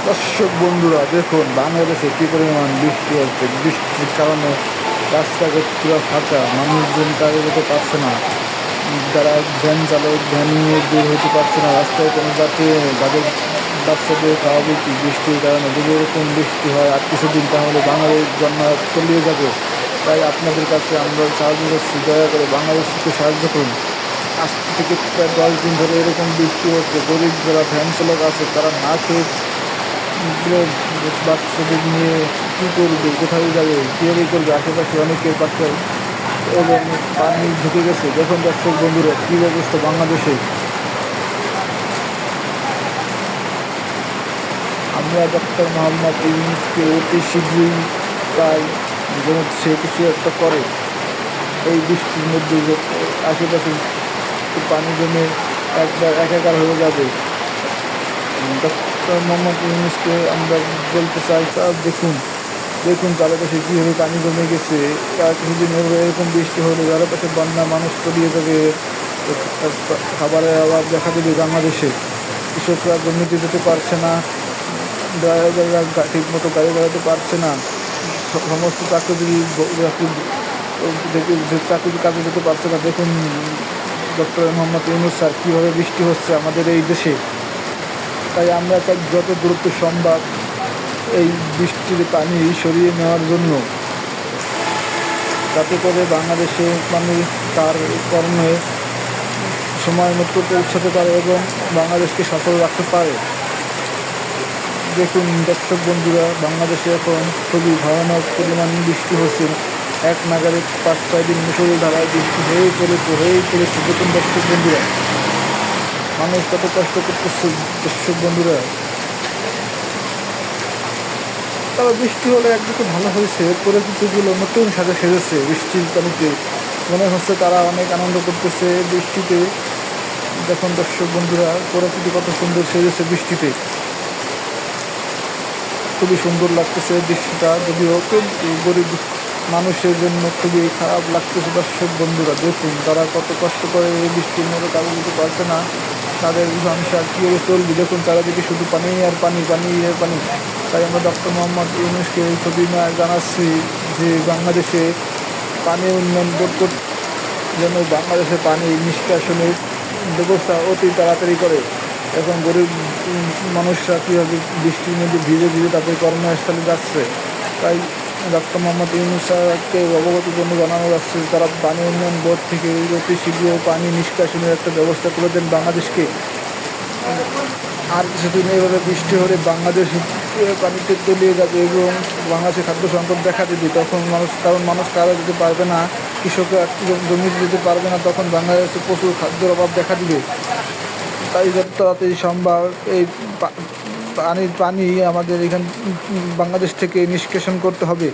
দর্শক বন্ধুরা দেখুন বাংলাদেশে কী পরিমাণ বৃষ্টি হচ্ছে। বৃষ্টির কারণে রাস্তাঘাট পুরো ফাঁকা, মানুষজন কাজে যেতে পারছে না। যারা ভ্যান চালক ভ্যান নিয়ে বের হতে পারছে না, রাস্তায় কোনো যাত্রী নেই। তাদের বাচ্চাদের খাওয়াবে কি বৃষ্টির কারণে? যদি এরকম বৃষ্টি হয় আর কিছুদিন, তাহলে বাংলাদেশ বন্যা তলিয়ে যাবে। তাই আপনাদের কাছে আমরা সাহায্য করছি, দয়া করে বাংলাদেশকে সাহায্য করুন। আজ থেকে প্রায় 10 দিন ধরে এরকম বৃষ্টি হচ্ছে। গরিব যারা ভ্যান চালক আছে তারা না খেয়ে বাচ্চাদের নিয়ে কী করবে, কোথায় যাবে, কীভাবে করবে? আশেপাশে অনেকের বাচ্চা এবং পানি ঢুকে গেছে। দেখুন দর্শক বন্ধুরা কী অবস্থা বাংলাদেশে। আমরা ডক্টর মোহাম্মদ ইউনূসকে অতি শীঘ্রই চাই যেন সে কিছু একটা করে। এই বৃষ্টির মধ্যে আশেপাশে পানি জমে একবার একাকার হয়ে যাবে। ডক্টর মোহাম্মদ ইউনূসকে আমরা বলতে চাই, স্যার দেখুন দেখুন চারপাশে কীভাবে পানি জমে গেছে। তার কিছুদিন এরকম বৃষ্টি হলে চারপাশে বন্যা, মানুষ তলিয়ে যাবে, খাবারের অভাব দেখা দেবে বাংলাদেশে। কৃষকরা জমিতে যেতে পারছে না, ড্রাইভাররা ঠিক মতো গাড়ি চালাতে পারছে না, সমস্ত চাকরি কাজে যেতে পারছে না। দেখুন ডক্টর মোহাম্মদ ইউনূস স্যার কীভাবে বৃষ্টি হচ্ছে আমাদের এই দেশে। তাই আমরা চাই যত দ্রুত সম্ভব এই বৃষ্টির পানি সরিয়ে নেওয়ার জন্য, যাতে করে বাংলাদেশে মানুষ তার কর্মে সময় মতো পৌঁছাতে পারে এবং বাংলাদেশকে সফল রাখতে পারে। দেখুন দর্শক বন্ধুরা, বাংলাদেশে এখন খুবই ভয়ানক পরিমাণ বৃষ্টি হচ্ছে। এক নাগারে 5-6 দিন মুষলধারায় বৃষ্টি হয়েই পড়েছে। দেখুন দর্শক বন্ধুরা, মানুষ কত কষ্ট করতেছে। দর্শক বন্ধুরা, তবে বৃষ্টি হলে একদিকে ভালো হয়েছে, পরিস্থিতিগুলো নতুন সাজে সেজেছে। বৃষ্টির পানিতে মনে হচ্ছে তারা অনেক আনন্দ করতেছে বৃষ্টিতে। দেখুন দর্শক বন্ধুরা, পরিস্থিতি কত সুন্দর সেজেছে বৃষ্টিতে, খুবই সুন্দর লাগতেছে দৃশ্যটা। যদিও গরিব মানুষের জন্য খুবই খারাপ লাগতেছে। দর্শক বন্ধুরা দেখুন, তারা কত কষ্ট করে এই বৃষ্টির মধ্যে কাজে যেতে পারছে না, তাদের সংসার কীভাবে চলবে। দেখুন চারিদিকে শুধু পানি আর পানি, পানি আর পানি। তাই আমরা ডক্টর মোহাম্মদ ইউনূসকে খুবই জানাচ্ছি যে বাংলাদেশে পানি উন্নয়ন বোর্ড যেন বাংলাদেশে পানি নিষ্কাশনের ব্যবস্থা অতি তাড়াতাড়ি করে। এখন গরিব মানুষরা কীভাবে বৃষ্টির মধ্যে ভিজে ভিজে তাদের কর্মস্থলে যাচ্ছে। তাই ডক্টর মোহাম্মদ ইউনূস স্যারকে অবগতির জন্য জানানো যাচ্ছে, তারা পানি উন্নয়ন বোর্ড থেকে অতি শীঘ্র পানি নিষ্কাশনের একটা ব্যবস্থা করে দেন বাংলাদেশকে। আর কিছুদিন এইভাবে বৃষ্টি হলে বাংলাদেশ পানিতে তলিয়ে যাবে এবং বাংলাদেশে খাদ্য সংকট দেখা দেবে। তখন মানুষ কারো যেতে পারবে না, কৃষকরা জমিতে যেতে পারবে না, তখন বাংলাদেশে প্রচুর খাদ্যের অভাব দেখা দিবে। তাই যত তাড়াতাড়ি সম্ভব এই পানি আমাদের এখান বাংলাদেশ থেকে নিষ্কাশন করতে হবে।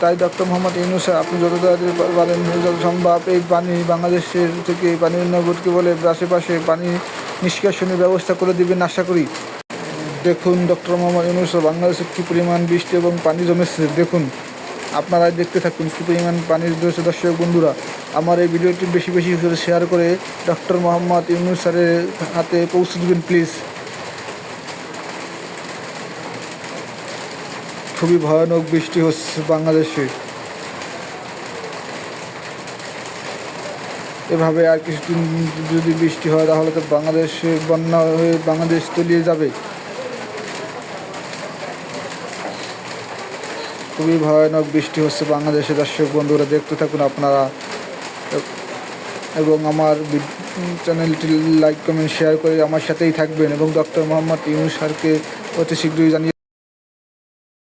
তাই ডক্টর মোহাম্মদ ইউনূস স্যার, আপনি যত তাড়াতাড়ি পারেন যত সম্ভব এই পানি বাংলাদেশের থেকে পানি উন্নয়ন বোর্ডকে বলে আশেপাশে পানি নিষ্কাশনের ব্যবস্থা করে দেবেন আশা করি। দেখুন ডক্টর মোহাম্মদ ইউনূস বাংলাদেশে কী পরিমাণ বৃষ্টি এবং পানি জমেছে। দেখুন আপনারাই দেখতে থাকুন কী পরিমাণ পানি রয়েছে। দর্শক বন্ধুরা, আমার এই ভিডিওটি বেশি বেশি করে শেয়ার করে ডক্টর মোহাম্মদ ইউনূস স্যারের হাতে পৌঁছে দেবেন প্লিজ। খুবই ভয়ানক বৃষ্টি হচ্ছে বাংলাদেশে। এভাবে আর কিছুদিন যদি বৃষ্টি হয় তাহলে তো বাংলাদেশে বন্যা হয়ে বাংলাদেশ তলিয়ে যাবে। খুবই ভয়ানক বৃষ্টি হচ্ছে বাংলাদেশে। দর্শক বন্ধুরা দেখতে থাকুন আপনারা এবং আমার চ্যানেলটি লাইক কমেন্ট শেয়ার করে আমার সাথেই থাকবেন এবং ডক্টর মোহাম্মদ ইউনূস স্যারকে অতি শীঘ্রই জানিয়ে